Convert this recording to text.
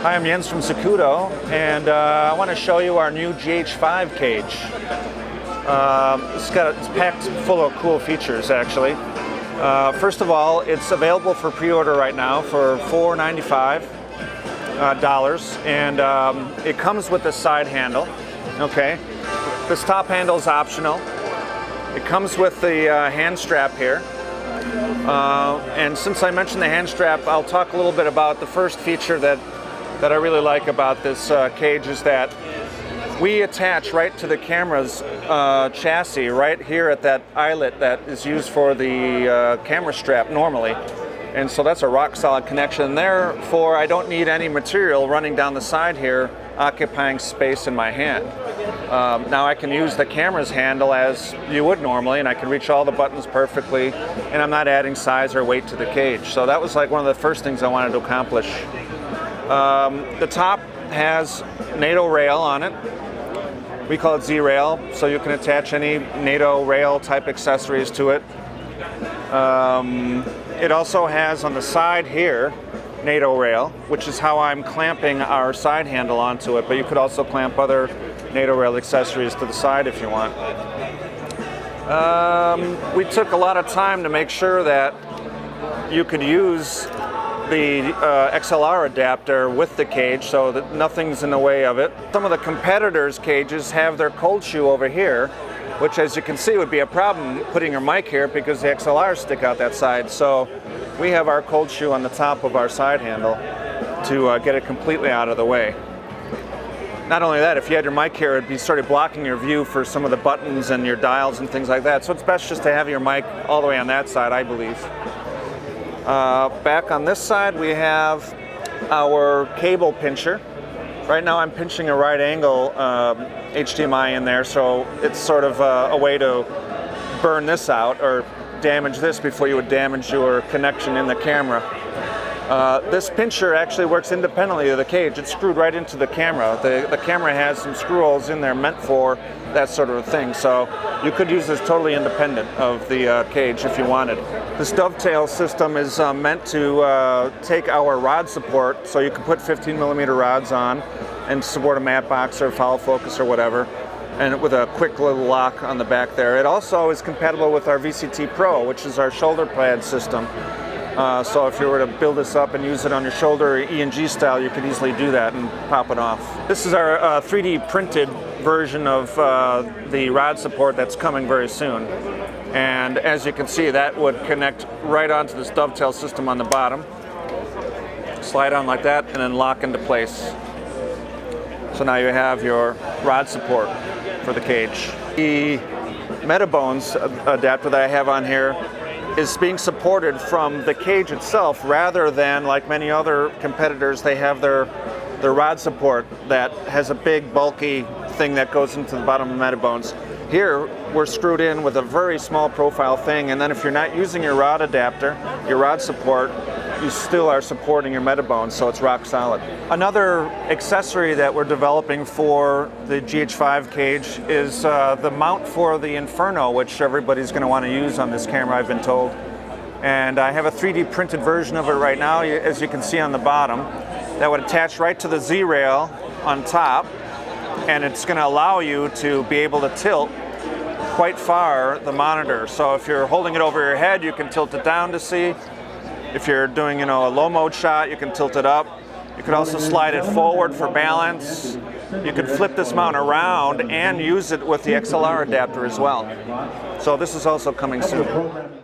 Hi, I'm Jens from Zacuto, and I want to show you our new GH5 cage. It's packed full of cool features, actually. First of all, it's available for pre-order right now for $495, and it comes with a side handle. Okay, this top handle is optional. It comes with the hand strap here. And since I mentioned the hand strap, I'll talk a little bit about the first feature that I really like about this cage is that we attach right to the camera's chassis right here at that eyelet that is used for the camera strap normally. And so that's a rock solid connection. Therefore, I don't need any material running down the side here occupying space in my hand. Now I can use the camera's handle as you would normally, and I can reach all the buttons perfectly, and I'm not adding size or weight to the cage. So that was like one of the first things I wanted to accomplish. The top has NATO rail on it. We call it Z-rail, so you can attach any NATO rail type accessories to it. It also has on the side here NATO rail, which is how I'm clamping our side handle onto it, but you could also clamp other NATO rail accessories to the side if you want. We took a lot of time to make sure that you could use the Xlr Adapter with the cage so that nothing's in the way of it. Some of the competitors' cages have their cold shoe over here, which, as you can see, would be a problem putting your mic here because the XLRs stick out that side. So we have our cold shoe on the top of our side handle to get it completely out of the way. Not only that, if you had your mic here, it'd be sort of blocking your view for some of the buttons and your dials and things like that. So it's best just to have your mic all the way on that side, I believe. Back on this side, we have our cable pincher. Right now I'm pinching a right angle HDMI in there, so it's sort of a way to burn this out or damage this before you would damage your connection in the camera. This pincher actually works independently of the cage. It's screwed right into the camera. The camera has some screw holes in there meant for that sort of thing, so you could use this totally independent of the cage if you wanted. This dovetail system is meant to take our rod support, so you can put 15mm rods on and support a matte box or foul focus or whatever, and with a quick little lock on the back there. It also is compatible with our VCT Pro, which is our shoulder pad system. So if you were to build this up and use it on your shoulder E&G style, you could easily do that and pop it off. This is our 3D printed version of the rod support that's coming very soon. And as you can see, that would connect right onto this dovetail system on the bottom. Slide on like that and then lock into place. So now you have your rod support for the cage. The Metabones adapter that I have on here is being supported from the cage itself rather than, like many other competitors, they have their rod support that has a big bulky thing that goes into the bottom of the Metabones. Here we're screwed in with a very small profile thing, and then if you're not using your rod adapter, your rod support, you still are supporting your Metabones, so it's rock solid. Another accessory that we're developing for the GH5 cage is the mount for the Inferno, which everybody's going to want to use on this camera, I've been told. And I have a 3D printed version of it right now, as you can see on the bottom, that would attach right to the Z-rail on top, and it's going to allow you to be able to tilt quite far the monitor. So if you're holding it over your head, you can tilt it down to see. If you're doing, a low mode shot, you can tilt it up. You could also slide it forward for balance. You could flip this mount around and use it with the Xlr adapter as well. So this is also coming soon.